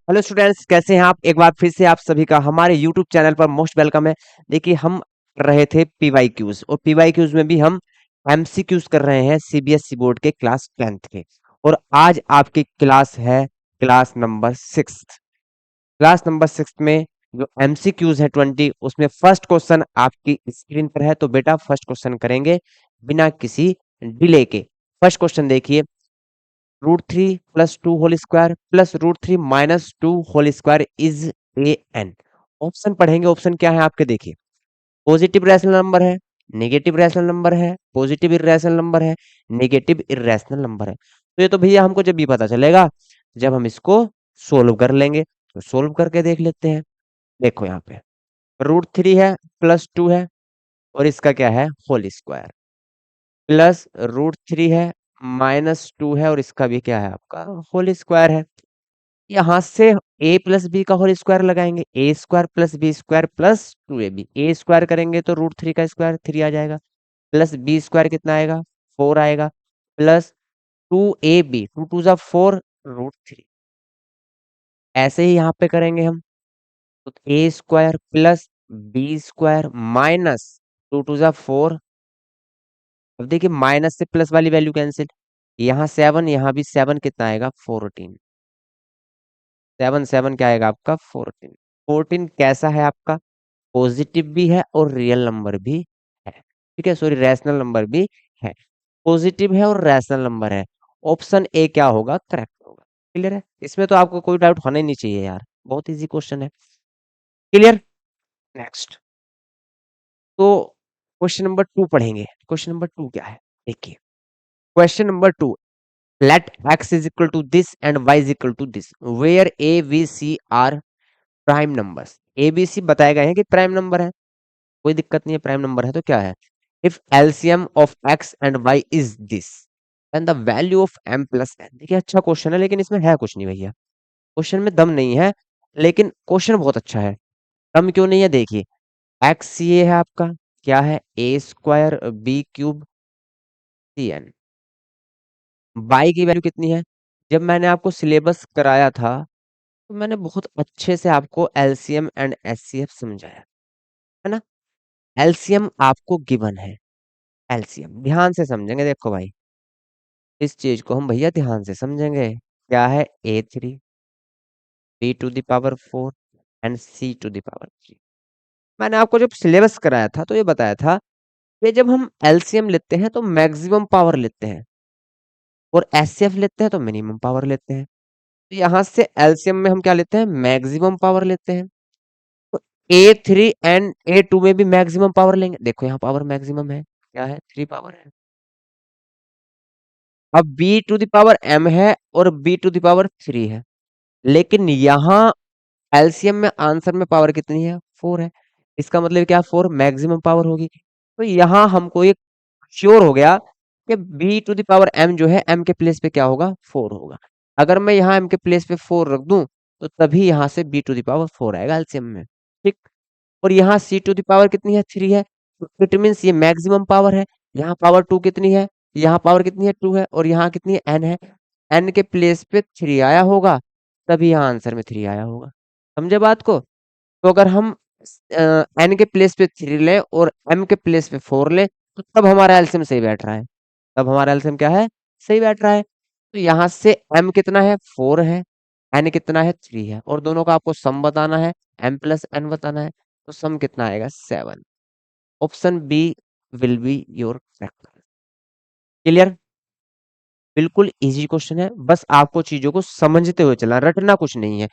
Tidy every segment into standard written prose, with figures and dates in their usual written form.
Hello students, कैसे हैं आप? एक बार फिर से आप सभी का हमारे यूट्यूब चैनल पर मोस्ट वेलकम है। देखिए, हम कर रहे थे पीवाई क्यूज और पीवाई क्यूज में भी हम एमसीक्यूज कर रहे हैं सीबीएसई बोर्ड के क्लास 10th के। और आज आपकी क्लास है क्लास नंबर 6। क्लास नंबर 6 में जो एमसीक्यूज है 20, उसमें फर्स्ट क्वेश्चन आपकी स्क्रीन पर है। तो बेटा फर्स्ट क्वेश्चन करेंगे बिना किसी डिले के। फर्स्ट क्वेश्चन देखिए, √3 + 2 whole square plus √3 - 2 whole square is a an. Option पढ़ेंगे। ऑप्शन क्या है आपके? देखिए, पॉजिटिव रैशनल नंबर है, नेगेटिव रैशनल नंबर है, पॉजिटिव इर्रेशनल नंबर है, नेगेटिव इर्रेशनल नंबर है। तो ये तो भैया हमको जब भी पता चलेगा जब हम इसको सोल्व कर लेंगे। तो सोल्व करके देख लेते हैं। देखो यहाँ पे √3 है, +2 है, और इसका क्या है? होल स्क्वायर, प्लस √3 है, -2 है, और इसका भी क्या है? आपका होल स्क्वायर है। यहाँ से a + b का होल स्क्वायर लगाएंगे, a² + b² + 2ab। ए स्क्वायर करेंगे तो √3 का स्क्वायर 3 आ जाएगा, प्लस बी स्क्वायर कितना आएगा? 4 आएगा, प्लस 2ab, 2 × 2 = 4 √3। ऐसे ही यहाँ पे करेंगे हम। तो a² + b² -2 × 2 = 4। अब देखिए, माइनस से प्लस वाली वैल्यू कैंसिल, यहाँ 7, यहाँ भी 7, कितना आएगा? 14। 7 7 क्या आएगा आपका? 14। 14 कैसा है आपका? पॉजिटिव भी है और रियल नंबर भी है। ठीक है, सॉरी, रैशनल नंबर भी है। पॉजिटिव है और रैशनल नंबर है। ऑप्शन ए क्या होगा? करेक्ट होगा। क्लियर है? इसमें तो आपको कोई डाउट होना ही नहीं चाहिए यार, बहुत इजी क्वेश्चन है। क्लियर? नेक्स्ट। तो क्वेश्चन नंबर 2 पढ़ेंगे। क्वेश्चन नंबर 2 क्या है? देखिए, question number 2, let x is equal to this and y is equal to this where a b c are prime numbers. A B C बताए गए हैं कि प्राइम नंबर है, कोई दिक्कत नहीं है, प्राइम नंबर है। तो क्या है? If LCM of x and y is this and the value of m plus n. देखिए, अच्छा क्वेश्चन है, लेकिन इसमें है कुछ नहीं भैया। क्वेश्चन में दम नहीं है, लेकिन क्वेश्चन बहुत अच्छा है। दम क्यों नहीं है? देखिए, एक्स ये है आपका, क्या है? a² b³ c n। By की वैल्यू कितनी है? जब मैंने आपको सिलेबस कराया था तो मैंने बहुत अच्छे से आपको एलसीएम एंड एचसीएफ समझाया, है ना? एलसीएम आपको गिवन है। एलसीएम ध्यान से समझेंगे। देखो भाई, इस चीज को हम भैया ध्यान से समझेंगे। क्या है? a3 b⁴ and c⁴। मैंने आपको जब सिलेबस कराया था तो ये बताया था कि जब हम एलसीएम लेते हैं तो मैक्सिमम पावर लेते हैं, और एचसीएफ लेते हैं तो मिनिमम पावर लेते हैं। तो यहाँ से एलसीएम में हम क्या लेते हैं? मैक्सिमम पावर लेते हैं। तो a3 एंड a2 में भी मैक्सिमम पावर लेंगे। देखो, यहाँ पावर मैक्सिमम है, क्या है? 3 पावर है। अब b⁴ m है और b⁴ 3 है, लेकिन यहाँ एलसीएम में आंसर में पावर कितनी है? 4 है। इसका मतलब क्या? 4 मैक्सिमम पावर होगी। तो यहाँ हमको ये श्योर हो गया कि b⁴m जो है, m के प्लेस पे क्या होगा? 4 होगा। अगर मैं यहाँ m के प्लेस पे 4 रख दूं तो तभी यहाँ से b⁴ आएगा एलसीएम में। ठीक। और यहाँ c⁴ कितनी है? 3 है। तो इट मीन्स ये मैक्सिमम पावर है। यहाँ पावर 2 कितनी है? यहाँ पावर कितनी है? 2 है। और यहाँ कितनी है? n है। n के प्लेस पे 3 आया होगा, तभी यहाँ आंसर में 3 आया होगा। समझे बात को? तो अगर हम n के प्लेस पे 3 लें और m के प्लेस पे 4 लें तो तब हमारा एलसीएम सही बैठ रहा है। तब हमारा एलसीएम क्या है? सही बैठ रहा है। तो यहाँ से m कितना है? 4 है, n कितना है? 3 है, और दोनों का आपको सम बताना है, m+n बताना है। तो सम कितना आएगा? 7। Option B will be your correct. Clear? बिल्कुल इजी क्वेश्चन है, बस आपको चीजों को समझते हुए चलना, रटना कुछ नहीं है।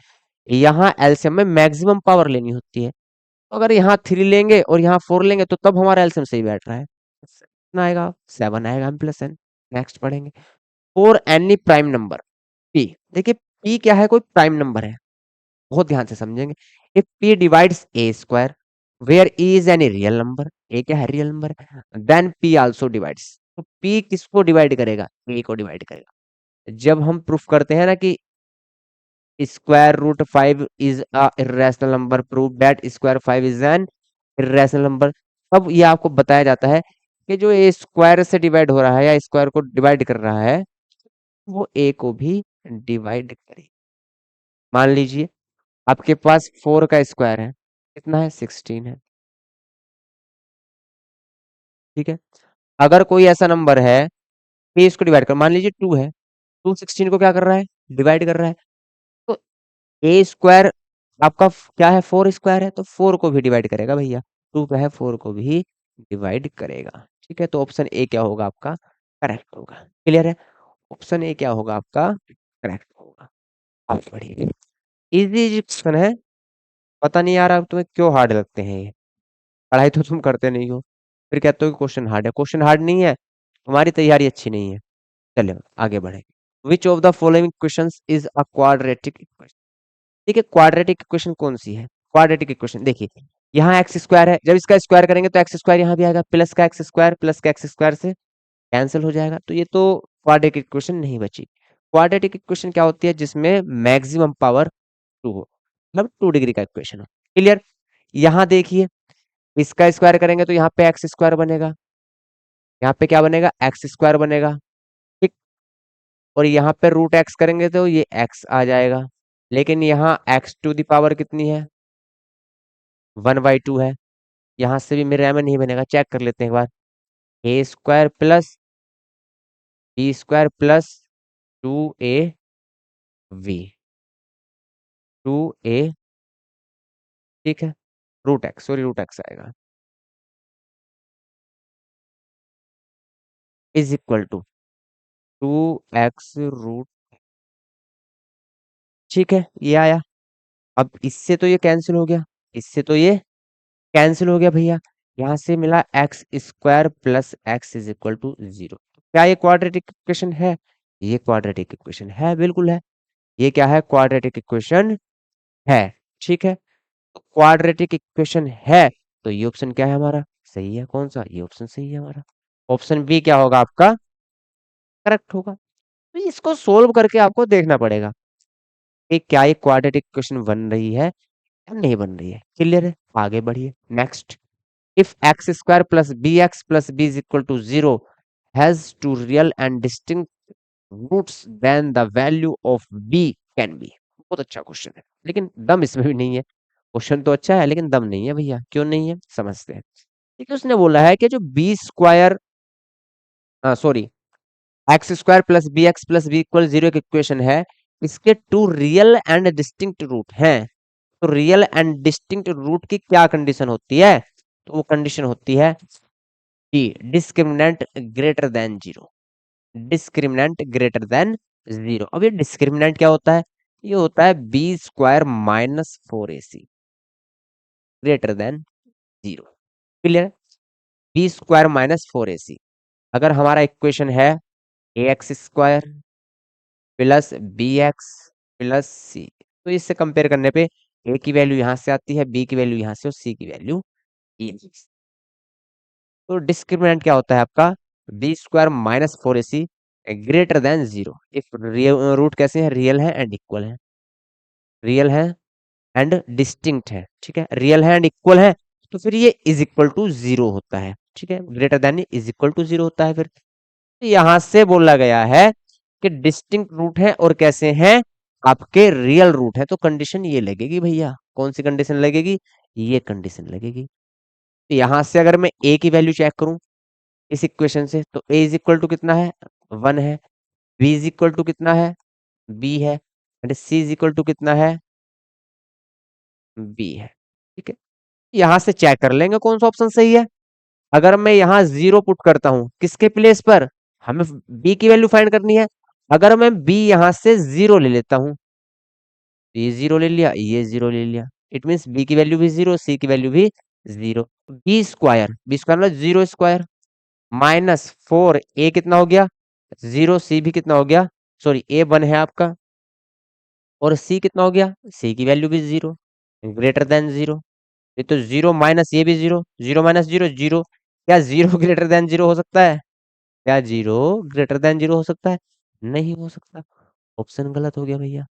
यहाँ एलसीएम में मैक्सिमम पावर लेनी होती है। तो अगर यहाँ 3 लेंगे और यहाँ 4 लेंगे तो तब हमारा एलसीएम सही बैठ रहा है। कितना आएगा? 7 आएगा, m+n। नेक्स्ट पढ़ेंगे। For any prime number p। देखिए, p क्या है? कोई प्राइम नंबर है, बहुत ध्यान से समझेंगे। If p divides a² where e is any real number, a क्या है? रियल नंबर है। Then p also divides. तो p किसको डिवाइड करेगा? a को डिवाइड करेगा। जब हम प्रूफ करते हैं ना कि √5 is a irrational number, prove that √5 is an irrational number, तब ये आपको बताया जाता है कि जो ए स्क्वायर से डिवाइड हो रहा है या स्क्वायर को डिवाइड कर रहा है वो ए को भी डिवाइड करे। मान लीजिए आपके पास 4 का स्क्वायर है, कितना है 16 है, ठीक है। अगर कोई ऐसा नंबर है कि इसको डिवाइड कर, मान लीजिए 2 है, 2 16 को क्या कर रहा है, डिवाइड कर रहा है, तो ए स्क्वायर आपका क्या है, 4 स्क्वायर है, तो 4 को भी डिवाइड करेगा भैया, 2 का है 4 को भी डिवाइड करेगा, ठीक है। तो ऑप्शन ए क्या होगा आपका, करेक्ट होगा। क्लियर है, ऑप्शन ए क्या होगा आपका, करेक्ट होगा। आप पढ़िए, इजी इजी क्वेश्चन है, पता नहीं यार अब तुम्हें क्यों हार्ड लगते हैं ये, पढ़ाई तो तुम करते नहीं हो, फिर कहते हो कि क्वेश्चन हार्ड है, क्वेश्चन हार्ड नहीं है, तुम्हारी तैयारी अच्छी नहीं है। चलिए आगे बढ़े। विच of the following questions is a quadratic equation. ठीक है, क्वाड्रेटिक इक्वेशन कौन सी है, क्वाड्रेटिक इक्वेशन देखिए, यहाँ एक्स स्क्वायर है, जब इसका स्क्वायर करेंगे तो एक्स स्क्वायर यहाँ भी आएगा, प्लस का एक्स स्क्वायर प्लस का एक्स स्क्वायर से कैंसिल हो जाएगा, तो ये तो क्वाड्रेटिक इक्वेशन नहीं बची। क्वाड्रेटिक इक्वेशन क्या होती है, जिसमें मैक्सिमम पावर 2 हो, मतलब 2 डिग्री का इक्वेशन हो। क्लियर, यहाँ देखिए, इसका स्क्वायर करेंगे तो यहाँ पे एक्स स्क्वायर बनेगा, यहाँ पे क्या बनेगा, एक्स स्क्वायर बनेगा, ठीक। और यहाँ पे रूट एक्स करेंगे तो ये एक्स आ जाएगा, लेकिन यहाँ एक्स टू दी पावर कितनी है, 1/2 है, यहाँ से भी मेरे में नहीं बनेगा, चेक कर लेते हैं एक बार, a square plus b square plus 2ab, 2a, ठीक है, root x, sorry root x आएगा, is equal to 2x root, ठीक है, ये आया। अब इससे तो ये कैंसिल हो गया, इससे तो ये कैंसिल हो गया भैया, यहाँ से मिला x square plus x is equal to 0। क्या ये क्वाड्रेटिक इक्वेशन है, ये क्वाड्रेटिक इक्वेशन है, बिल्कुल है, ये क्या है, क्वाड्रेटिक इक्वेशन है, ठीक है। क्वाड्रेटिक इक्वेशन है, तो ये ऑप्शन क्या है हमारा, सही है, कौन सा, ये ऑप्शन सही है हमारा, ऑप्शन बी क्या होगा आपका, करेक्ट होगा। तो इसको सोल्व करके आपको देखना पड़ेगा कि क्या ये क्वाड्रेटिक इक्वेशन बन रही है या नहीं बन रही है। क्लियर है, आगे बढ़िए next. If x square plus b x plus b is equal to 0 has two real and distinct roots then the value of b can be. बहुत अच्छा क्वेश्चन है, लेकिन दम इसमें भी नहीं है, क्वेश्चन तो अच्छा है लेकिन दम नहीं है भैया, क्यों नहीं है समझते हैं। ठीक है, उसने बोला है कि जो b square, sorry, x square plus b equal 0 एक इक्वेशन है, इसके two real and distinct root हैं, तो रियल एंड डिस्टिंक्ट रूट की क्या कंडीशन होती है, तो वो कंडीशन होती है D, discriminant greater than 0, discriminant greater than 0। अब ये डिस्क्रिमिनेंट क्या होता है, ये होता है b square minus 4ac greater than 0। Clear, b square minus 4ac, अगर हमारा इक्वेशन है a x square plus b x plus c, तो इससे कंपेयर करने पे ए की वैल्यू यहां से आती है, बी की वैल्यू यहां से, और सी की वैल्यू ये। तो डिस्क्रिमिनेंट क्या होता है आपका, b square minus 4ac greater than 0 if root कैसे है, रियल है एंड इक्वल है, रियल है एंड डिस्टिंक्ट है, ठीक है, रियल है एंड इक्वल है, तो फिर ये इज इक्वल टू 0 होता है, ठीक है, greater than is equal to 0 होता है। फिर यहां से बोला गया है कि डिस्टिंक्ट रूट है और कैसे हैं, आपके रियल रूट है, तो कंडीशन ये लगेगी भैया, कौन सी कंडीशन लगेगी, ये कंडीशन लगेगी। तो यहां से अगर मैं ए की वैल्यू चेक करूं इस इक्वेशन से, तो ए इज इक्वल टू कितना है, 1 है, बी इज इक्वल टू कितना है, बी है, and c is equal to कितना है, बी है, ठीक है। यहां से चेक कर लेंगे कौन सा ऑप्शन सही है। अगर मैं यहाँ 0 पुट करता हूं किसके प्लेस पर, हमें बी की वैल्यू फाइंड करनी है, अगर मैं बी यहां से 0 ले लेता हूं, ये 0 ले लिया, ये 0 ले लिया, इट मीन्स बी की वैल्यू भी 0, सी की वैल्यू भी 0, बी स्क्वायर मतलब 0 स्क्वायर माइनस 4 ए कितना हो गया 0, सी भी कितना हो गया, सॉरी ए 1 है आपका, और सी कितना हो गया, सी की वैल्यू भी 0 ग्रेटर देन 0। ये तो 0 माइनस ये भी 0, 0 माइनस 0 0, क्या 0 ग्रेटर देन 0 हो सकता है, क्या 0 ग्रेटर देन 0 हो सकता है, नहीं हो सकता, ऑप्शन गलत हो गया भैया।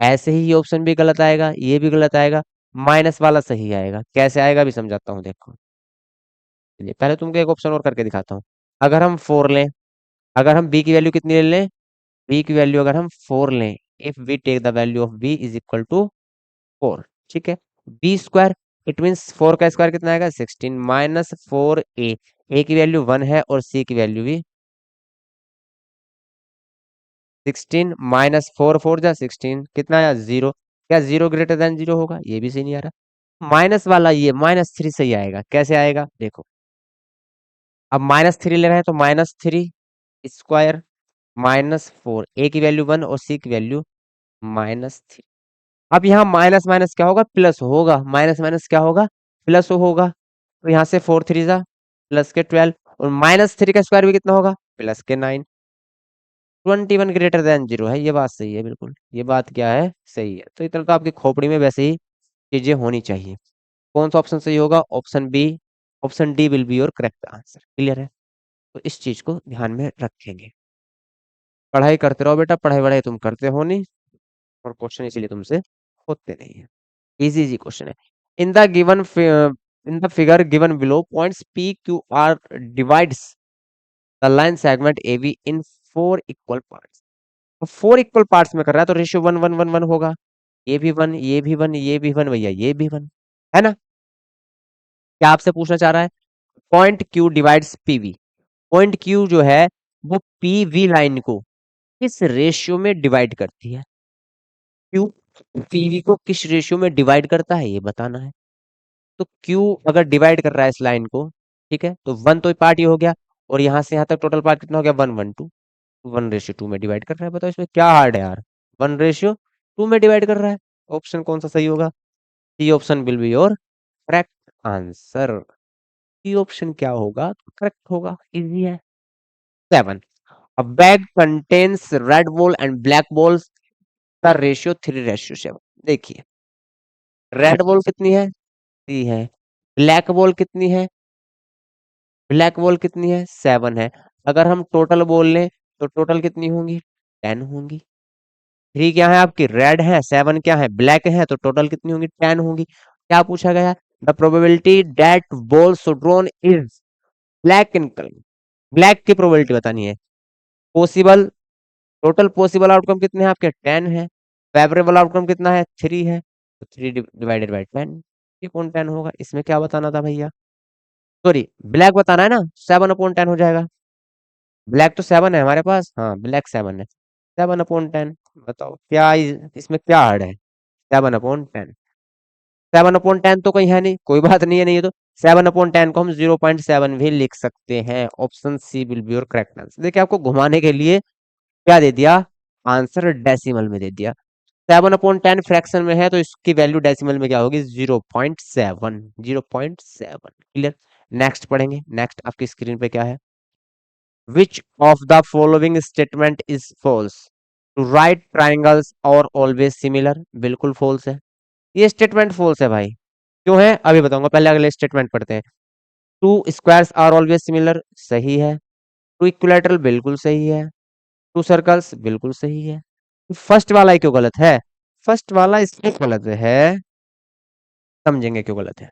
ऐसे ही ये ऑप्शन भी गलत आएगा, ये भी गलत आएगा, माइनस वाला सही आएगा, कैसे आएगा भी समझाता हूँ देखो। चलिए पहले तुमको एक ऑप्शन और करके दिखाता हूँ। अगर हम 4 लें, अगर हम बी की वैल्यू कितनी ले लें, बी की वैल्यू अगर हम 4 लें, if we take the value of b is equal to 4, ठीक है। बी स्क्वायर, इट मीन्स 4 का स्क्वायर कितना आएगा 16 माइनस 4a, a की वैल्यू 1 है और c की वैल्यू भी 16 माइनस 4, 4 जा 16, कितना आया 0। क्या 0 ग्रेटर देन 0 होगा, ये भी सही नहीं आ रहा। माइनस वाला ये -3 सही आएगा, कैसे आएगा देखो। अब -3 ले रहे हैं तो -3 स्क्वायर माइनस 4, ए की वैल्यू 1 और सी की वैल्यू -3। अब यहाँ माइनस माइनस क्या होगा, प्लस होगा, माइनस माइनस क्या होगा, प्लस होगा। तो यहाँ से 4 3 जा प्लस के 12, और -3 का स्क्वायर भी कितना होगा, प्लस के 9। 21 ग्रेटर देन 0 है, ये बात सही है, बिल्कुल ये बात क्या है, सही है। तो इतना तो आपकी खोपड़ी में वैसे ही चीजें होनी चाहिए। कौन सा ऑप्शन सही होगा, option B, option D will be your correct answer. Clear है, तो इस चीज को ध्यान में रखेंगे। पढ़ाई करते रहो बेटा, पढ़ाई वढ़ाई तुम करते हो नहीं, और क्वेश्चन इसीलिए तुमसे होते नहीं है। इजी इजी क्वेश्चन है। In the given in the figure given below points P Q R divides the line segment A be in 4 equal parts. 4 equal parts में कर रहा है तो रेशियो 1 1 1 1 होगा। ये भी 1, ये भी 1, ये भी 1, भैया ये भी 1 है ना। क्या आपसे पूछना चाह रहा है, point Q divides PV, point Q जो है वो पीवी लाइन को किस रेशियो में डिवाइड करती है, क्यू पीवी को किस रेशियो में डिवाइड करता है ये बताना है। तो क्यू अगर डिवाइड कर रहा है इस लाइन को, ठीक है, तो 1 तो पार्ट ये हो गया, और यहाँ से यहाँ तक टोटल पार्ट कितना हो गया 1 1 2, 1:2 में डिवाइड कर रहा है। बताओ इसमें क्या हार्ड है यार, 1:2 में डिवाइड कर रहा है। ऑप्शन कौन सा सही होगा, C option will be your correct answer. C option क्या होगा, करेक्ट होगा, इजी है। 7, a bag contains red ball and black balls, का रेशियो 3:7। देखिए रेड बॉल कितनी है, 3 है, ब्लैक बॉल कितनी है, ब्लैक बॉल कितनी है 7 है। अगर हम टोटल बोल लें तो टोटल कितनी होंगी 10 होंगी। 3 क्या है आपकी रेड है, 7 क्या है ब्लैक है, तो टोटल कितनी होंगी 10 होंगी। क्या पूछा गया, the probability that ball so drawn is black in colour, black की प्रोबेबिलिटी बतानी है। पॉसिबल, टोटल पॉसिबल आउटकम कितने हैं आपके 10 है, फेवरेबल आउटकम कितना है 3 है, तो 3 डिवाइडेड बाई 10, ये कौन 10 होगा, इसमें क्या बताना था भैया, सॉरी ब्लैक बताना है ना, 7/10 हो जाएगा। ब्लैक तो 7 है हमारे पास, हाँ ब्लैक 7 है, 7/10। बताओ क्या इसमें क्या हार्ड है, 7/10, 7/10 तो कहीं है नहीं, कोई बात नहीं है, नहीं है तो 7/10 को हम 0.7 भी लिख सकते हैं। Option C will be your correct answer. देखिए आपको घुमाने के लिए क्या दे दिया, आंसर डेसिमल में दे दिया। 7/10 फ्रैक्शन में है तो इसकी वैल्यू डेसिमल में क्या होगी 0.7, 0.7। क्लियर, नेक्स्ट पढ़ेंगे। नेक्स्ट आपकी स्क्रीन पे क्या है, which of the following statement is false, two right triangles are always similar, बिल्कुल फॉल्स है, ये स्टेटमेंट फॉल्स है भाई। क्यों है अभी बताऊंगा, पहले अगले स्टेटमेंट पढ़ते हैं। Two squares are always similar, सही है। टू इक्विलैटरल बिल्कुल सही है। टू सर्कल्स बिल्कुल सही है। फर्स्ट वाला ही क्यों गलत है, फर्स्ट वाला इसलिए गलत है, समझेंगे क्यों गलत है।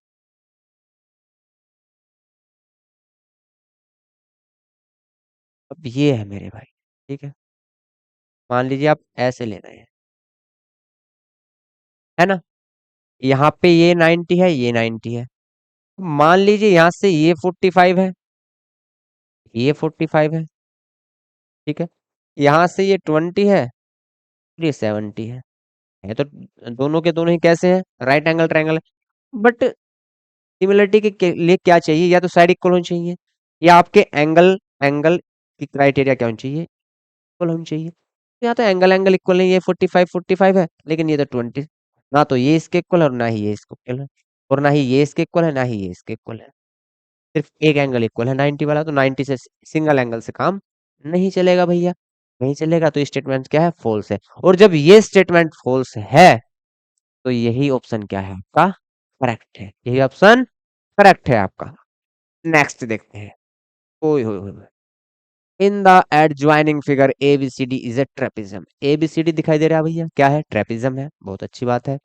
अब ये है मेरे भाई, ठीक है, मान लीजिए आप ऐसे ले रहे हैं, है ना, यहाँ पे ये 90 है, ये 90 है। मान लीजिए यहाँ से ये 45 है, ये 45 है, ठीक है, यहाँ से ये 20 है, ये 70 है तो दोनों के दोनों ही कैसे हैं, राइट एंगल ट्रायंगल है। बट सिमिलरिटी के लिए क्या चाहिए, या तो साइड इक्वल होनी चाहिए, या आपके एंगल एंगल की क्राइटेरिया क्या होनी चाहिए, इक्वल होनी चाहिए। तो यहाँ तो एंगल एंगल इक्वल नहीं है, 45 45 है, लेकिन ये तो 20, ना तो ये इसके इक्वल है और ना ही ये इसके इक्वल है, और ना ही ये इसके इक्वल है, ना ही ये इसके इक्वल है। सिर्फ एक एंगल इक्वल है 90 वाला, तो 90 से सिंगल एंगल से काम नहीं चलेगा भैया, नहीं चलेगा। तो स्टेटमेंट क्या है, फॉल्स है। और जब ये स्टेटमेंट फॉल्स है तो यही ऑप्शन क्या है आपका, करेक्ट है, यही ऑप्शन करेक्ट है आपका। नेक्स्ट देखते हैं। ओए होए होए, in the adjoining figure ABCD is a trapezium, ABCD दिखाई दे रहा है भैया, क्या है, ट्रेपिज्म है, बहुत अच्छी बात है।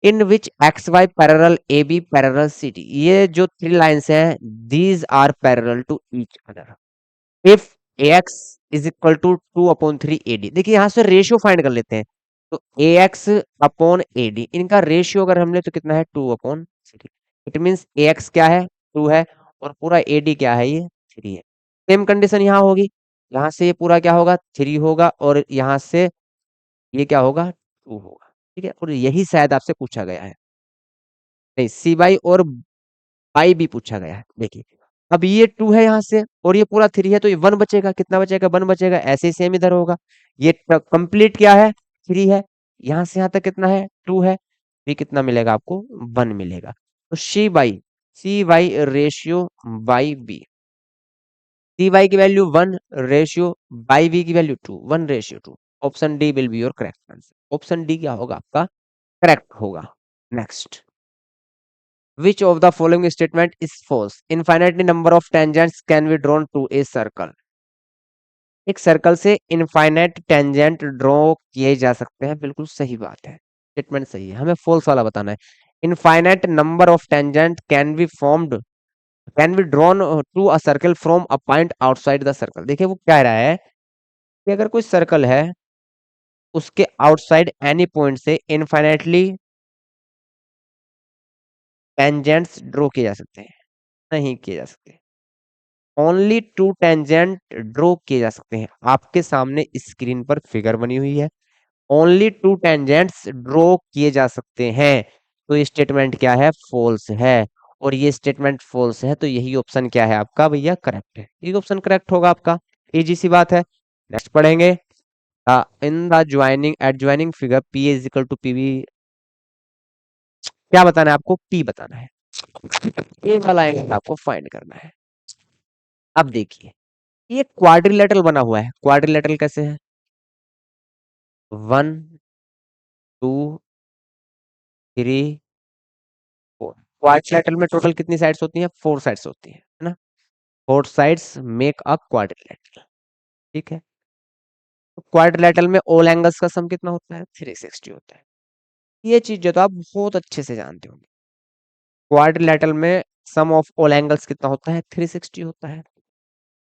In which x y parallel a b parallel c d, ये जो 3 लाइन्स हैं, these are parallel to each other. If x is equal to 2/3 AD। देखिए यहाँ से रेशियो फाइंड कर लेते हैं। तो AX/AD इनका रेशियो अगर हम ले तो कितना है 2/3। इट मीन्स AX क्या है 2 है और पूरा AD क्या है ये 3 है। सेम कंडीशन यहाँ होगी, यहाँ से ये पूरा क्या होगा 3 होगा और यहाँ से ये क्या होगा 2 होगा। ठीक है, और यही शायद आपसे पूछा गया है, नहीं सी बाई और बाई भी पूछा गया है। देखिए अब ये 2 है यहाँ से और ये पूरा 3 है तो ये 1 बचेगा, कितना बचेगा 1 बचेगा, ऐसे ही सेम इधर होगा। ये कंप्लीट क्या है 3 है, यहाँ से यहाँ तक कितना है 2 है, भी कितना मिलेगा आपको 1 मिलेगा। तो c by ratio by b, c by की वैल्यू 1 रेशियो बाई बी की value 2, 1:2। Option D will be your correct answer. Option d क्या होगा आपका करेक्ट होगा। Next, which of the following statement is false? Infinite number of tangents can be drawn to a circle। एक circle से infinite tangent draw किए जा सकते हैं, बिल्कुल सही बात है, स्टेटमेंट सही है, हमें फॉल्स वाला बताना है। Infinite number of tangent can be drawn to a circle from a point outside the circle. देखिए वो कह रहा है कि अगर कोई सर्कल है उसके आउटसाइड एनी पॉइंट से इनफाइनाइटली टेंजेंट्स ड्रॉ किए जा सकते हैं, नहीं किए जा सकते। ओनली 2 टेंजेंट ड्रॉ किए जा सकते हैं। आपके सामने स्क्रीन पर फिगर बनी हुई है, ओनली 2 टेंजेंट्स ड्रॉ किए जा सकते हैं। तो ये स्टेटमेंट क्या है फॉल्स है, और ये स्टेटमेंट फॉल्स है तो यही ऑप्शन क्या है आपका भैया करेक्ट है, ये ऑप्शन करेक्ट होगा आपका, इजी सी बात है। नेक्स्ट पढ़ेंगे, in the joining adjoining figure p is equal to PV, क्या बताना है आपको पी बताना है, ये वाला एंगल आपको फाइंड करना है। अब देखिए ये क्वाड्रिलेटरल बना हुआ है, क्वाड्रिलेटरल कैसे है 1 2 3 4। क्वाड्रिलेटरल में टोटल कितनी साइड्स होती हैं 4 साइड्स होती हैं, है ना, 4 साइड्स मेक अ क्वाड्रिलेटरल। ठीक है, तो क्वाड्रिलेटरल में ऑल एंगल्स का सम कितना होता है 360 होता है। ये चीज जो तो आप बहुत अच्छे से जानते होंगे, क्वाड्रिलेटरल में सम ऑफ ऑल एंगल्स कितना होता है 360 होता है।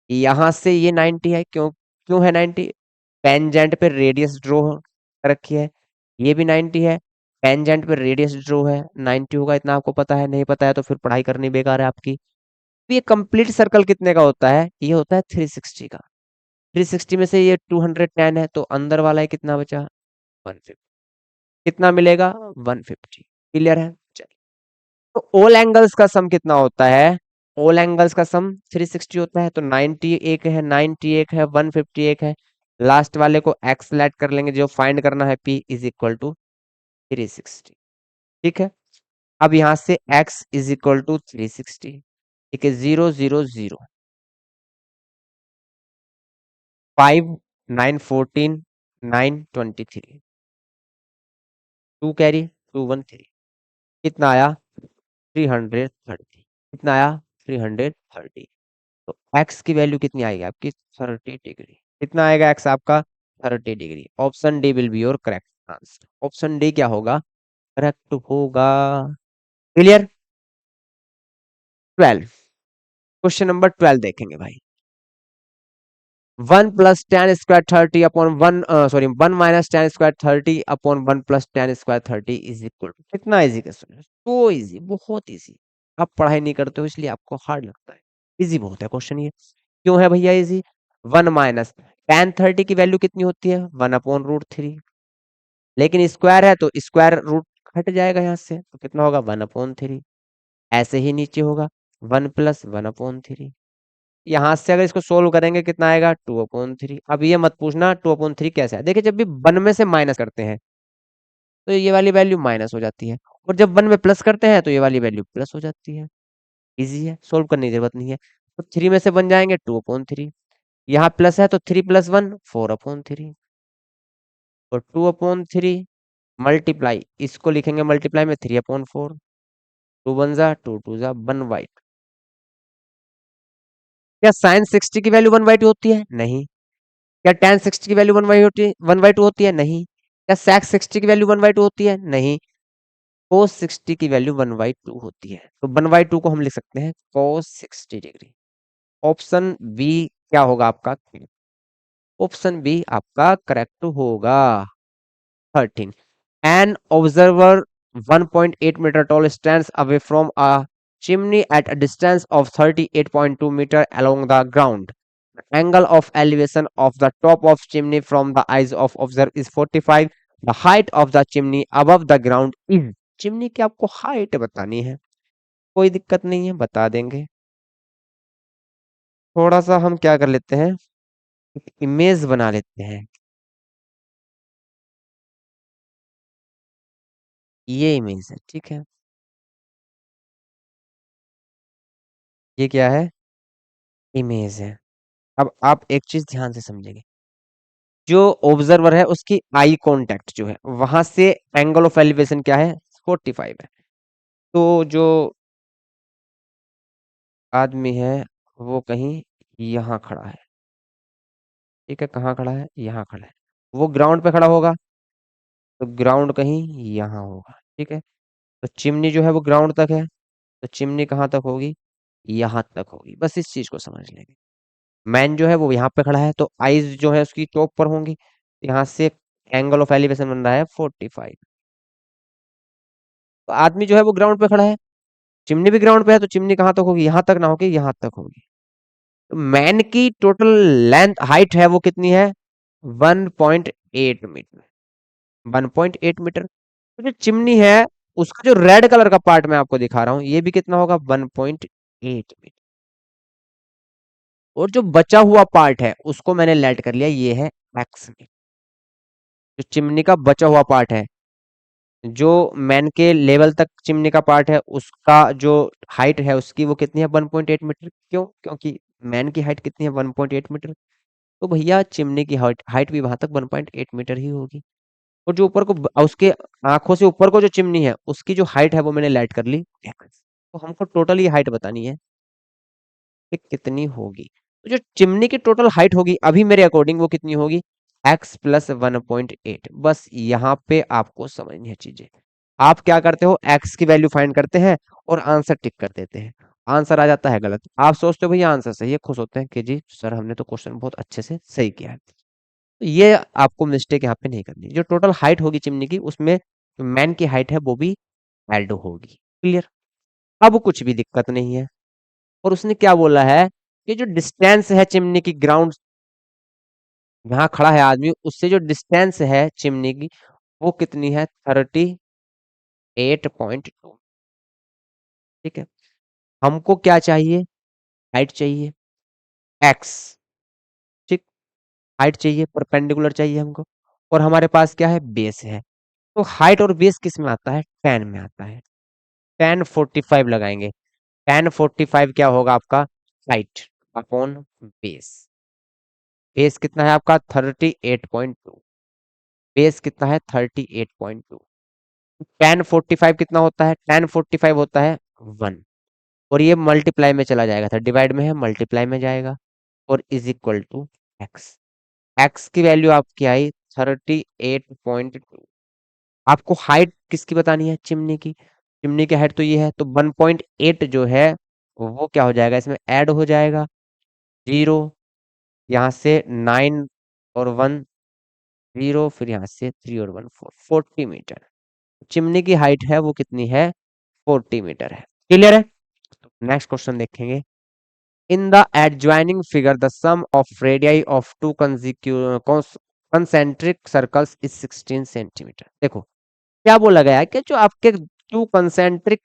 यहां से ये 90 है, क्यों क्यों है 90, टेंजेंट पे रेडियस ड्रॉ रखी है, ये भी 90 है, टेंजेंट पे रेडियस ड्रॉ है 90 होगा, इतना आपको पता है, नहीं पता है तो फिर पढ़ाई करनी बेकार है आपकी। तो ये कंप्लीट सर्कल कितने का होता है, ये होता है 360 का, 360 में से ये 210 है तो अंदर वाला है कितना बचा 150, कितना मिलेगा 150। क्लियर है, चलिए। तो ऑल एंगल्स का सम कितना होता है, ऑल एंगल्स का सम 360 होता है, तो 90 एक है, 90 एक है, 150 एक है, लास्ट वाले को एक्स लेट कर लेंगे, जो फाइंड करना है p इज इक्वल टू 360। ठीक है, अब यहां से x इज इक्वल टू 360, ठीक है, 0 0 0, 5 9 14 9 23, 2 कैरी 2 1 3, कितना आया 330, कितना आया 330। तो x की वैल्यू कितनी आएगी आपकी 30 डिग्री, कितना आएगा x आपका 30 degree. Option D will be your correct answer. Option d क्या होगा करेक्ट होगा। क्लियर। 12, क्वेश्चन नंबर 12 देखेंगे भाई। 1 + tan² 30 upon 1 sorry 1 - tan² 30 upon 1 + tan² 30 is equal to, कितना इजी क्वेश्चन है, तो इजी, बहुत इजी। आप पढ़ाई नहीं करते हो इसलिए आपको हार्ड लगता है, इजी बहुत है क्वेश्चन ये। क्यों है भैया इजी, 1 - tan 30 की वैल्यू कितनी होती है 1/√3, लेकिन स्क्वायर है तो स्क्वायर रूट हट जाएगा यहाँ से, तो कितना होगा 1/3। ऐसे ही नीचे होगा 1 + 1/3। यहाँ से अगर इसको सोल्व करेंगे कितना आएगा 2/3। अब ये मत पूछना 2/3 कैसे है, देखिए जब भी वन में से माइनस करते हैं तो ये वाली वैल्यू माइनस हो जाती है, और जब वन में प्लस करते हैं तो ये वाली वैल्यू प्लस हो जाती है। इजी है, सोल्व करने की जरूरत नहीं है। तो 3 में से बन जाएंगे 2/3, यहाँ प्लस है तो 3 + 1 4/3, और 2/3 मल्टीप्लाई, इसको लिखेंगे मल्टीप्लाई में 3/4, 2 वन जा 2 टू जा 1/2। क्या साइन 60 की वैल्यू 1/2 होती है, नहीं। क्या tan 60 की वैल्यू 1/2 होती है, नहीं। क्या sec 60 की वैल्यू 1/2 होती है, नहीं। cos 60 की वैल्यू 1/2 होती है, तो 1/2 को हम लिख सकते हैं cos 60 डिग्री। ऑप्शन बी क्या होगा आपका ऑप्शन बी आपका करेक्ट होगा। 13, an observer 1.8 metre tall stands away from a chimney at a distance of 38.2 meter along the ground. Angle of elevation of the top of chimney from the eyes of observer is 45. The height of the chimney above the ground is, chimney की आपको height बतानी है, कोई दिक्कत नहीं है, बता देंगे। थोड़ा सा हम क्या कर लेते हैं, इमेज बना लेते हैं। ये इमेज है, ठीक है। ये क्या है, इमेज है। अब आप एक चीज ध्यान से समझेंगे, जो ऑब्जर्वर है उसकी आई कांटेक्ट जो है वहां से एंगल ऑफ एलिवेशन क्या है, 45 है। तो जो आदमी है वो कहीं यहाँ खड़ा है, ठीक है, कहाँ खड़ा है, यहाँ खड़ा है। वो ग्राउंड पे खड़ा होगा, तो ग्राउंड कहीं यहाँ होगा, ठीक है। तो चिमनी जो है वो ग्राउंड तक है, तो चिमनी कहाँ तक होगी, यहाँ तक होगी। बस इस चीज को समझ लेंगे। मैन जो है वो यहाँ पे खड़ा है, तो आईज जो है उसकी टॉप पर होंगी, यहाँ से एंगल ऑफ एलिवेशन बन रहा है 45। तो आदमी जो है वो ग्राउंड पे खड़ा है, चिमनी भी ग्राउंड पे है, तो चिमनी कहाँ तक होगी, यहाँ तक ना होगी, यहाँ तक होगी। तो मैन की टोटल लेंथ हाइट है वो कितनी है, 1.8 मीटर। 1.8 मीटर। तो जो चिमनी है उसका जो रेड कलर का पार्ट मैं आपको दिखा रहा हूं, ये भी कितना होगा, 1.8 मीटर। और जो बचा हुआ पार्ट है उसको मैंने लेट कर लिया, ये है एक्स मीटर। जो चिमनी का बचा हुआ पार्ट है, जो मैन के लेवल तक चिमनी का पार्ट है, उसका जो हाइट है उसकी वो कितनी है, 1.8 मीटर। क्यों, क्योंकि मैन की हाइट कितनी है, 1.8 मीटर। तो भैया चिमनी की हाइट हाइट भी वहां तक 1.8 मीटर ही होगी। और जो ऊपर को उसके आंखों से ऊपर को जो चिमनी है उसकी जो हाइट है वो मैंने लेट कर ली x। तो हमको टोटल ये हाइट बतानी है कि कितनी होगी। तो जो चिमनी की टोटल हाइट होगी अभी मेरे अकॉर्डिंग वो कितनी होगी, x प्लस 1.8। बस यहाँ पे आपको समझनी है चीजें। आप क्या करते हो, x की वैल्यू फाइंड करते हैं और आंसर टिक कर देते हैं, आंसर आ जाता है गलत। आप सोचते हो भैया आंसर सही है, खुश होते हैं कि जी सर हमने तो क्वेश्चन बहुत अच्छे से सही किया है। तो ये आपको मिस्टेक यहाँ पे नहीं करनी। जो टोटल हाइट होगी चिमनी की उसमें मैन की हाइट है वो भी ऐड होगी। क्लियर। अब कुछ भी दिक्कत नहीं है। और उसने क्या बोला है कि जो डिस्टेंस है चिमनी की ग्राउंड, जहाँ खड़ा है आदमी उससे जो डिस्टेंस है चिमनी की वो कितनी है, 38.2। ठीक है। हमको क्या चाहिए, हाइट चाहिए, एक्स। ठीक, हाइट चाहिए, परपेंडिकुलर चाहिए हमको। और हमारे पास क्या है, बेस है। तो हाइट और बेस किस में आता है, टेन में आता है। 1045 लगाएंगे। 1045 क्या होगा आपका, हाइट अपॉन बेस। बेस कितना है आपका, 38.2। बेस कितना है, 38.2। 1045 कितना होता है, 1045 होता है 1। और ये मल्टीप्लाई में चला जाएगा था, डिवाइड में है मल्टीप्लाई में जाएगा। और is equal to x. X की वैल्यू आपकी आई 38.2। आपको हाइट किसकी बतानी है, चिमनी की। चिमनी की हाइट तो ये है, तो 1.8 जो है वो क्या हो जाएगा, इसमें ऐड हो जाएगा। जीरो, यहाँ से 9 और 1 0, फिर यहाँ से 3 और 1 4, 40 मीटर। चिमनी की हाइट है वो कितनी है, 40 मीटर है। क्लियर है। नेक्स्ट क्वेश्चन देखेंगे। In the adjoining figure the sum of radii of two concentric circles is 16 centimetre. देखो क्या बोला गया है कि जो आपके टू कंसेंट्रिक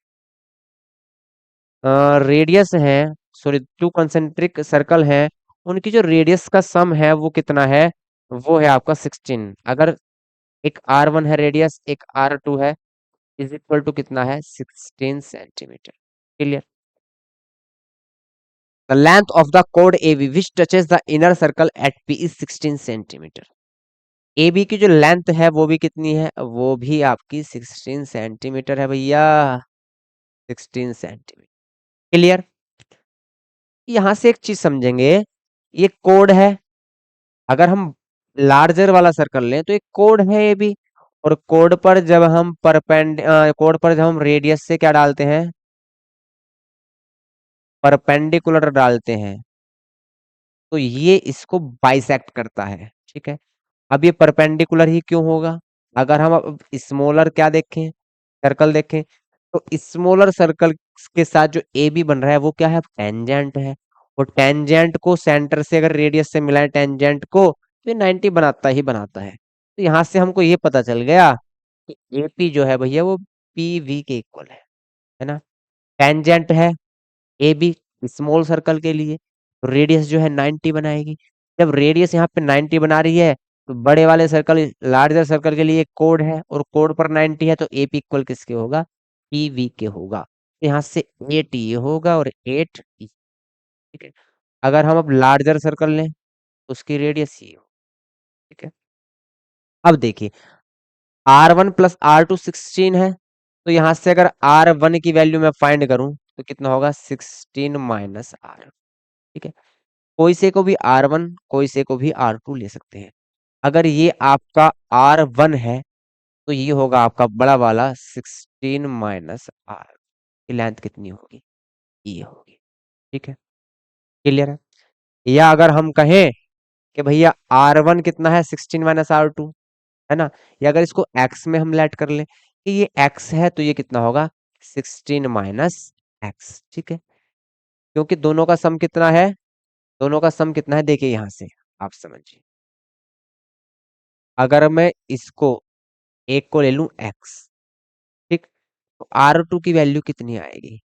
रेडियस है, सॉरी टू कंसेंट्रिक सर्कल है, उनकी जो रेडियस का सम है वो कितना है, वो है आपका 16। अगर एक R1 है रेडियस, एक R2 है, इज इक्वल टू कितना है, 16 centimetre. Clear. The length of the code AB which touches the inner circle eight P is 16 centimetre. AB की जो लेंथ है वो भी कितनी है, वो भी आपकी 16 सेंटीमीटर है भैया, 16 सेंटीमीटर। क्लियर। यहां से एक चीज समझेंगे, ये कोड है। अगर हम लार्जर वाला सर्कल लें तो एक कोड है ये भी। और कोड पर जब हम कोड पर जब हम रेडियस से क्या डालते हैं, परपेंडिकुलर डालते हैं, तो ये इसको बाइसेक्ट करता है, ठीक है। अब ये परपेंडिकुलर ही क्यों होगा? अगर हम अब स्मॉलर क्या देखें, सर्कल देखें, तो स्मॉलर सर्कल के साथ जो ए बी बन रहा है वो क्या है? टेंजेंट है। और टेंजेंट को सेंटर से अगर रेडियस से मिलाए टेंजेंट को, तो ये 90 बनाता ही बनाता है। तो यहां से हमको ये पता चल गया कि एपी जो है भैया वो पीवी के इक्वल है ना। टेंजेंट है ए बी स्मॉल सर्कल के लिए, तो रेडियस जो है 90 बनाएगी। जब रेडियस यहाँ पे 90 बना रही है, तो बड़े वाले सर्कल लार्जर सर्कल के लिए एक कोड है, और कोड पर 90 है, तो एपी इक्वल किसके होगा? पीवी के होगा। तो यहाँ से 8 ये होगा और 8 ठीक है। अगर हम अब लार्जर सर्कल लें, तो उसकी रेडियस ये हो, ठीक है। अब देखिए R1 प्लस R2 16 है, तो यहां से अगर R1 की वैल्यू मैं फाइंड करूं, तो कितना होगा? 16 माइनस R, ठीक है। कोई से को भी R1, कोई से को भी R2 ले सकते हैं। अगर ये आपका R1 है, तो ये होगा आपका बड़ा वाला 16 माइनस R की लेंथ कितनी होगी? ये होगी, ठीक है। क्लियर है? या अगर हम कहें कि भैया R1 कितना है? 16 माइनस R2, है ना। या अगर इसको x में हम लेट कर लें कि ये x है, तो ये कितना होगा? 16 माइनस x, ठीक है। क्योंकि दोनों का सम कितना है? दोनों का सम कितना है देखिए यहां से, आप समझिए। अगर मैं इसको एक को ले लूं x, ठीक, तो R2 की वैल्यू कितनी आएगी?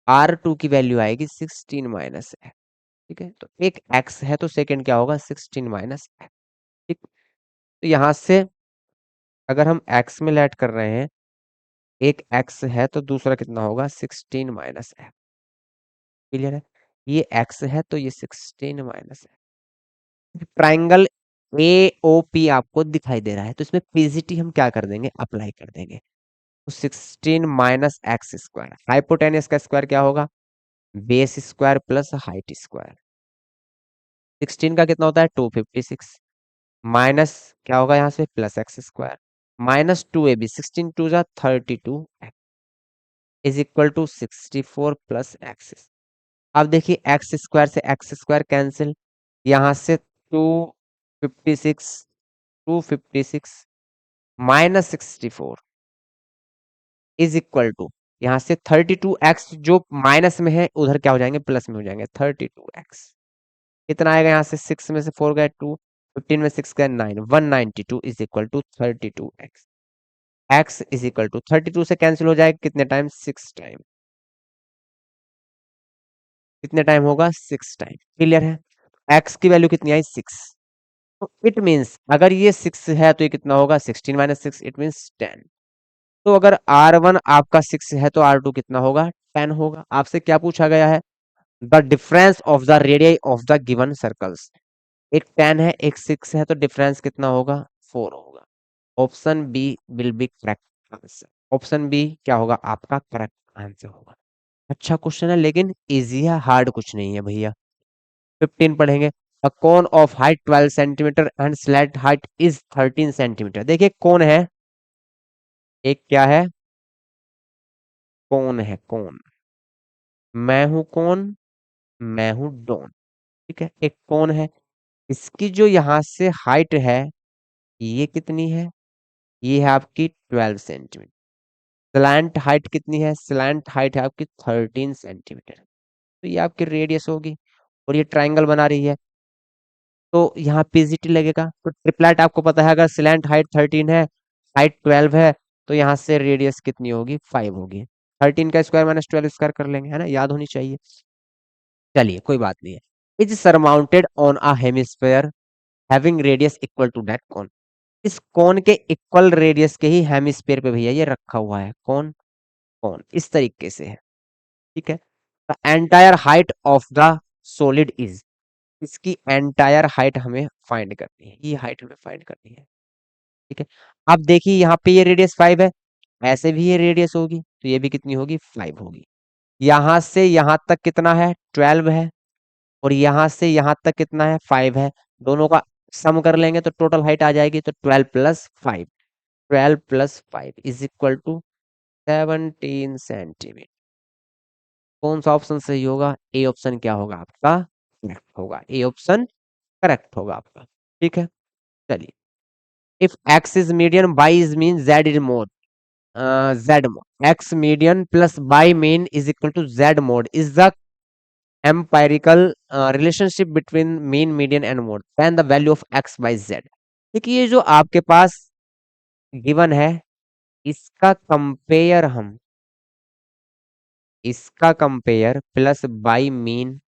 R2 की वैल्यू आएगी 16 माइनस x, ठीक है। तो एक x है, तो सेकंड क्या होगा? 16 माइनस x, ठीक। तो यहां से अगर हम x में लेट कर रहे हैं, एक x है तो दूसरा कितना होगा? 16 माइनस x। क्लियर है? ये x है तो ये 16 माइनस है। ट्राइंगल ए ओ पी आपको दिखाई दे रहा है, तो इसमें पीजीटी हम क्या कर देंगे? अप्लाई कर देंगे। तो 16 माइनस एक्स स्क्वायर, हाइपोटेनियस का स्क्वायर क्या होगा? Base square plus height square. 16 का कितना होता है? 256 माइनस क्या होगा यहाँ से? Plus x square minus 2ab, 16 टू जा 32 is equal to 64 plus x. अब देखिए एक्स स्क्वायर से एक्स स्क्वायर कैंसिल, यहां से 256, 256 माइनस 64 इज इक्वल टू, यहां से 32x जो माइनस में है उधर क्या हो जाएंगे? प्लस में हो जाएंगे। 32x कितना आएगा? यहाँ से 6 में से 4 गए 2, 15 में 6 गए 9, 192 is equal to 32x। x is equal to 32 से कैंसिल हो जाएगा कितने टाइम? 6 टाइम। कितने टाइम होगा? 6 टाइम। क्लियर है? x की वैल्यू कितनी आई? 6। तो इट मीन्स अगर ये 6 है तो ये कितना होगा? 16 माइनस 6 इट मीन्स 10। तो अगर R1 आपका 6 है तो R2 कितना होगा? 10 होगा। आपसे क्या पूछा गया है? The difference of the radius of the given circles. एक 10 है, एक 6 है, तो डिफरेंस कितना होगा? 4 होगा। Option B will be correct answer. Option B क्या होगा? आपका करेक्ट आंसर होगा। अच्छा क्वेश्चन है, लेकिन इजी है, हार्ड कुछ नहीं है भैया। 15 पढ़ेंगे। A cone of height 12 centimetre and slant height is 13 centimetre. देखिए कौन है, एक क्या है? कौन है? कौन? मैं हूं कौन, मैं हूं डॉन, ठीक है। एक कौन है, इसकी जो यहां से हाइट है ये कितनी है? ये है आपकी 12 सेंटीमीटर। स्लैंट हाइट कितनी है? स्लैंट हाइट है आपकी 13 सेंटीमीटर। तो ये आपकी रेडियस होगी, और ये ट्राइंगल बना रही है, तो यहाँ पीजीटी लगेगा। तो ट्रिपलेट आपको पता है, अगर स्लैंट हाइट 13 है, हाइट 12 है, तो यहाँ से रेडियस कितनी होगी? 5 होगी। 13 का स्क्वायर माइनस 12 स्क्वायर कर लेंगे, है ना, याद होनी चाहिए। चलिए कोई बात नहीं है। Is surmounted on a hemisphere having radius equal to that cone. इस कौन के इक्वल रेडियस के ही हेमिस्फेयर पे भैया ये रखा हुआ है। कौन? कौन इस तरीके से है, ठीक है। The entire height of the solid is, इसकी एंटायर हाइट हमें फाइंड करनी है, ये हाइट हमें फाइंड करनी है, ठीक है। अब देखिए यहाँ पे ये रेडियस 5 है, ऐसे भी ये रेडियस होगी, तो ये भी कितनी होगी? 5 होगी। यहां से यहां तक कितना है? 12 है। और यहां से यहां तक कितना है? 5 है। दोनों का सम कर लेंगे तो टोटल हाइट आ जाएगी, तो 12 plus 5, 12 plus 5 is equal to 17 centimetre. कौन सा ऑप्शन सही होगा? ए ऑप्शन क्या होगा आपका? करेक्ट होगा, ए ऑप्शन करेक्ट होगा आपका। ठीक है, चलिए। If x is median, y is mean, z is mode, z mode, x median plus y mean is equal to z mode is the empirical relationship between mean, median and mode, find the value of x y z. देखिए ये जो आपके पास given है, इसका compare हम, इसका compare plus y mean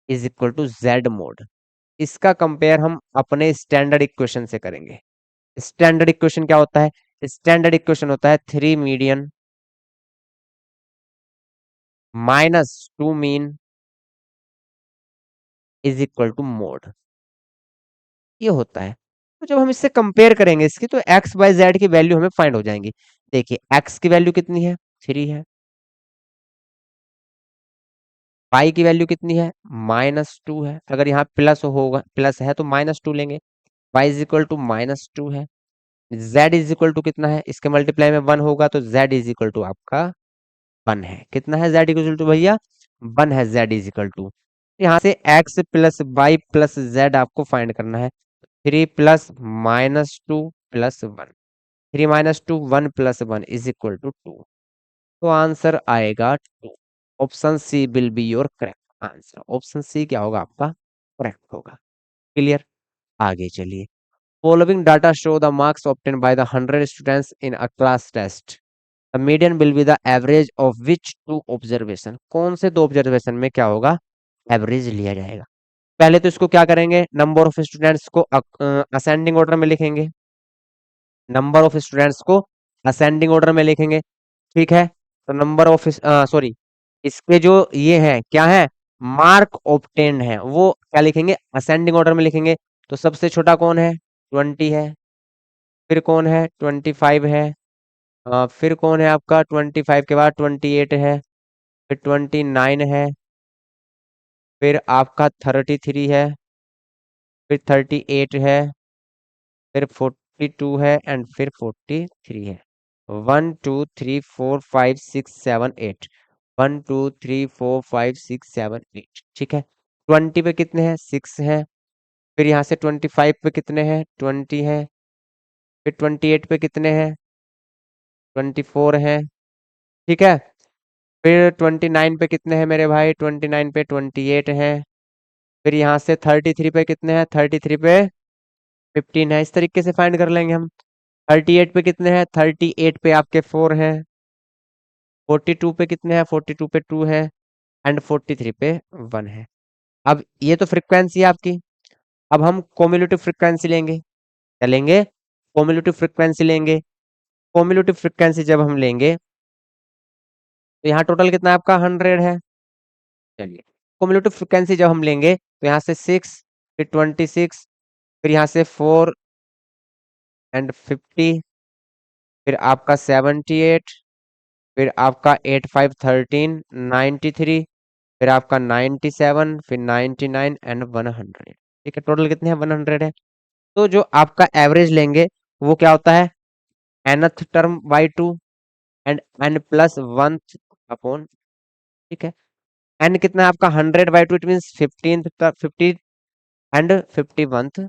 is equal to z mode, इसका compare हम अपने स्टैंडर्ड इक्वेशन से करेंगे। स्टैंडर्ड इक्वेशन क्या होता है? स्टैंडर्ड इक्वेशन होता है 3 median minus 2 mean is equal to mode, ये होता है। तो जब हम इससे कंपेयर करेंगे इसकी, तो एक्स बाई जेड की वैल्यू हमें फाइंड हो जाएंगी। देखिए एक्स की वैल्यू कितनी है? 3 है। पाई की वैल्यू कितनी है? -2 है। अगर यहाँ प्लस होगा, प्लस है तो -2 लेंगे। y इज इक्वल टू -2 है। z इज इक्वल टू कितना है? इसके मल्टीप्लाई में 1 होगा, तो z इज इक्वल टू आपका 1 है। कितना है z इक्वल टू भैया? 1 है z इज इक्वल टू। यहाँ से x plus Y plus z आपको फाइंड करना है। 3 plus -2 plus 1, 3 -2 1 plus 1 is equal to 2। तो आंसर आएगा 2। Option C will be your correct answer. Option C क्या होगा आपका? करेक्ट होगा। क्लियर? आगे चलिए। Following data show the marks obtain by the 100 students in a class test, the median will be the average of which to observation. कौन से दो observation में क्या होगा? एवरेज लिया जाएगा। पहले तो इसको क्या करेंगे, नंबर ऑफ स्टूडेंट्स को असेंडिंग ऑर्डर में लिखेंगे। नंबर ऑफ स्टूडेंट्स को असेंडिंग ऑर्डर में लिखेंगे। ठीक है, तो नंबर ऑफ, सॉरी, इसके जो ये है क्या है, मार्क ऑब्टेन्ड है, वो क्या लिखेंगे? असेंडिंग ऑर्डर में लिखेंगे। तो सबसे छोटा कौन है? 20 है। फिर कौन है? 25 है। फिर कौन है आपका? 25 के बाद 28 है। फिर 29 है। फिर आपका 33 है। फिर 38 है। फिर 42 है एंड फिर 43 है। 1 2 3 4 5 6 7 8, 1 2 3 4 5 6 7 8। ठीक है, 20 पे कितने हैं? 6 है। फिर यहाँ से 25 पे कितने हैं? 20 है। फिर 28 पे कितने हैं? 24 है। ठीक है, फिर 29 पे कितने हैं मेरे भाई? 29 पे 28 है। फिर यहाँ से 33 पे कितने हैं? 33 पे 15 है। इस तरीके से फाइंड कर लेंगे हम। 38 पे कितने हैं? 38 पे आपके 4 है। 42 पे कितने हैं? 42 पे 2 है एंड 43 पे 1 है। अब ये तो फ्रीक्वेंसी है आपकी। अब हम कोम्युलेटिव फ्रीक्वेंसी लेंगे। क्या लेंगे? कोम्युलेटिव फ्रीक्वेंसी लेंगे। कोम्युलेटिव फ्रीक्वेंसी जब हम लेंगे, तो यहाँ टोटल कितना है आपका? 100 है। चलिए, कोम्युलेटिव फ्रीक्वेंसी जब हम लेंगे, तो यहाँ से 6, फिर 26, फिर यहाँ से 4 एंड 50, फिर आपका 78, फिर आपका 8 5 13 93, फिर आपका 97, फिर 99 एंड 100। ठीक है, टोटल कितने हैं? 100 है। तो जो आपका एवरेज लेंगे वो क्या होता है? nth term by 2 and n plus 1 upon. ठीक है, n कितना है आपका? 100/2, it mean 15th, 50 and 51th।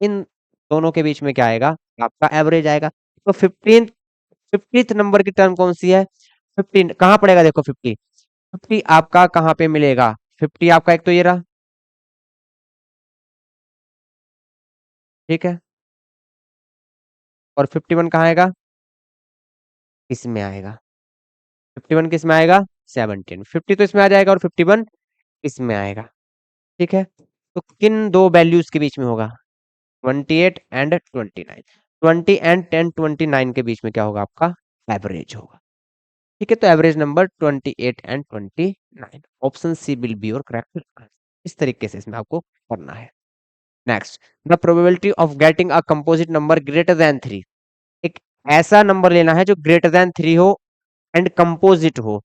इन दोनों के बीच में क्या आएगा? आपका एवरेज आएगा। तो 50th नंबर की टर्म कौन सी है? 15 कहाँ पड़ेगा? देखो 50 आपका कहाँ पे मिलेगा? 50 आपका एक तो ये रहा। ठीक है, और 51 कहाँ आएगा? इसमें आएगा। 51 किस में आएगा? 17। 50 तो इसमें आ जाएगा और 51 इसमें आएगा। ठीक है, तो किन दो वैल्यूज के बीच में होगा? 28 एंड 29। 20 एंड 10 29 के बीच में क्या होगा? आपका एवरेज होगा। ठीक है, तो average number 28 and 29। Option C will be your correct answer. इस तरीके से इसमें आपको करना है। Next, the probability of getting a composite number greater than 3। एक ऐसा नंबर लेना है जो ग्रेटर देन 3 हो एंड कंपोजिट हो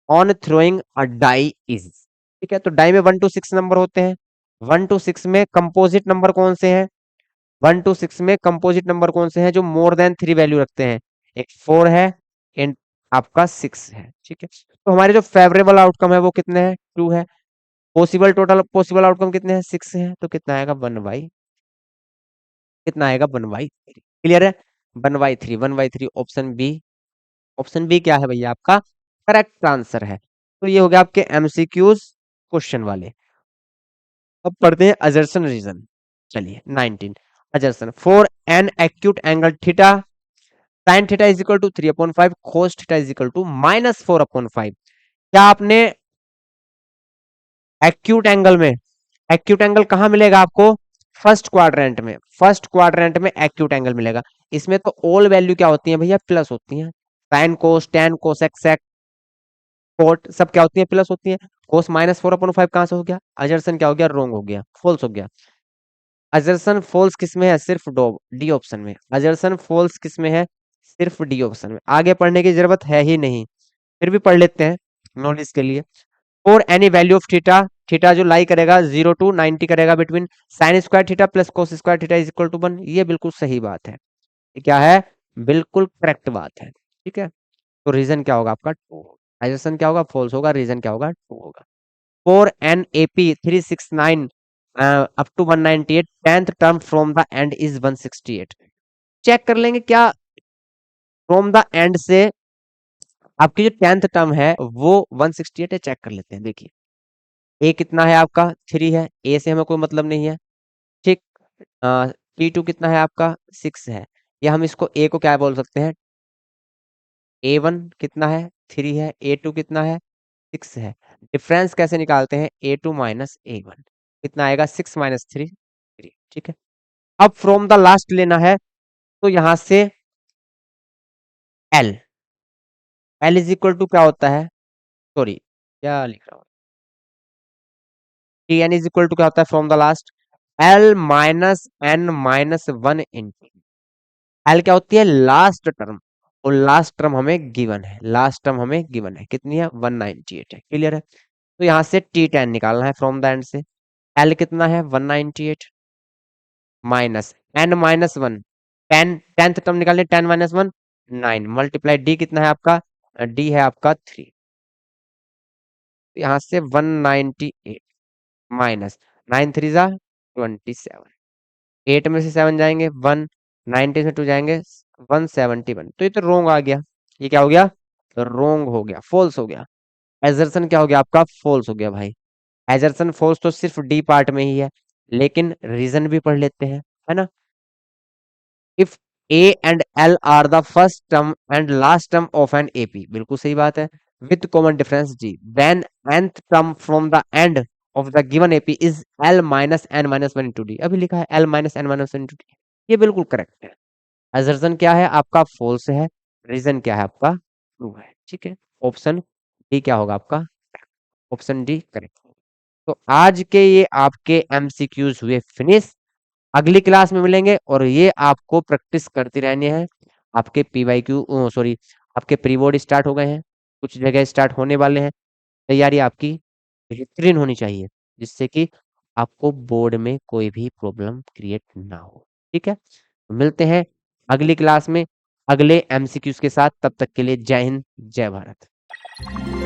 on throwing a die is. ठीक है, तो डाई में 1 to 6 नंबर होते हैं। 1 to 6 में कंपोजिट नंबर कौन से हैं? 1 to 6 में कंपोजिट नंबर कौन से हैं जो मोर देन 3 वैल्यू रखते हैं? एक 4 है, एंड आपका 6 है। ठीक है, तो हमारे जो फेवरेबल आउटकम है वो कितने हैं, 2 है। पॉसिबल टोटल पॉसिबल आउटकम कितने हैं, 6 है, तो कितना आएगा 1/, कितना आएगा 1/3। क्लियर है, 1/3, 1/3 ऑप्शन बी। ऑप्शन बी क्या है भैया, आपका करेक्ट आंसर है। तो ये हो गया आपके एमसीक्यूज क्वेश्चन वाले। अब पढ़ते हैं अजर्सन रीजन। चलिए 19, assertion for an acute angle theta sine theta is equal to 3/5 cos theta is equal to -4/5। क्या आपने एक्यूट एंगल में, एक्यूट एंगल कहां मिलेगा आपको, फर्स्ट क्वाड्रेंट में, फर्स्ट क्वाड्रेंट में एक्यूट एंगल मिलेगा। इसमें तो ऑल वैल्यू क्या होती है भैया, प्लस होती है। Sine cos tan cosec sec cot सब क्या होती है, प्लस होती है। कोस -4/5 कहां से हो गया, अजर्सन क्या हो गया, रोंग हो गया, फॉल्स हो गया। अजर्सन फॉल्स किस में है, सिर्फ डो डी ऑप्शन में। अजर्सन फॉल्स किस में है, सिर्फ डी ऑप्शन में। आगे पढ़ने की जरूरत है ही नहीं, फिर भी पढ़ लेते हैं नॉलेज के लिए। For any value of theta, theta जो लाई करेगा 0 to 90 करेगा between sine square theta plus cos square theta is equal to 1। ये बिल्कुल सही बात है, ये क्या है, बिल्कुल करेक्ट बात है। ठीक है, तो रीजन क्या होगा आपका, टू। एजर्सन क्या होगा, फॉल्स होगा, रीजन क्या होगा, टू होगा। For an AP 369 up to 198 tenth term from the end is 168। Check कर लेंगे क्या, फ्रॉम द एंड से आपकी जो टेंथ टर्म है वो 168 है, चेक कर लेते हैं। देखिए ए कितना है आपका, 3 है, ए से हमें कोई मतलब नहीं है। ठीक, T2 कितना है आपका, 6 है, या हम इसको ए को क्या बोल सकते हैं, A1 कितना है, 3 है, A2 कितना है, 6 है। डिफरेंस कैसे निकालते हैं, A2 माइनस A1 कितना आएगा, 6 माइनस 3, 3। ठीक है, अब फ्रॉम द लास्ट लेना है, तो यहां से L, L is equal to क्या होता है, सॉरी क्या लिख रहा हूँ, Tn इज इक्वल टू क्या होता है from the last, L minus N minus 1 into L क्या होती है, लास्ट टर्म। और लास्ट टर्म हमें गिवन है, लास्ट टर्म हमें गिवन है कितनी है, 198 है। क्लियर है, तो यहाँ से T10 निकालना है फ्रॉम द एंड से। एल कितना है 198 minus N minus 1, ten tenth term निकालने, 10 माइनस 1 9 मल्टीप्लाई डी कितना है आपका, डी है आपका 3। यहाँ से 198 माइनस 9 3 जा 27, 8 में से 7 जाएंगे 1, 90 से 2 जाएंगे 171। तो ये तो रोंग आ गया, ये क्या हो गया, रोंग हो गया, फॉल्स हो गया। एजर्सन क्या हो गया आपका, फॉल्स हो गया भाई। एजर्सन फॉल्स तो सिर्फ डी पार्ट में ही है, लेकिन रीजन भी पढ़ लेते हैं, है ना। If A and L are the first term and last term of an AP, बिल्कुल सही बात है, विद कॉमन डिफरेंस जी, then nth term from the end of the given AP is L minus N minus one into D. अभी लिखा है L minus N minus one into D, ये बिल्कुल करेक्ट है। असर्शन क्या है आपका, फॉल्स है। रीजन क्या है आपका, ट्रू है। ठीक है, ऑप्शन डी क्या होगा आपका, ऑप्शन डी करेक्ट। तो आज के ये आपके एमसीक्यूज हुए फिनिश। अगली क्लास में मिलेंगे और ये आपको प्रैक्टिस करती रहनी है। आपके पीवाईक्यू सॉरी आपके प्री बोर्ड स्टार्ट हो गए हैं, कुछ जगह स्टार्ट होने वाले हैं। तैयारी आपकी बेहतरीन होनी चाहिए, जिससे कि आपको बोर्ड में कोई भी प्रॉब्लम क्रिएट ना हो। ठीक है, तो मिलते हैं अगली क्लास में अगले एमसीक्यूज के साथ। तब तक के लिए जय हिंद, जय भारत।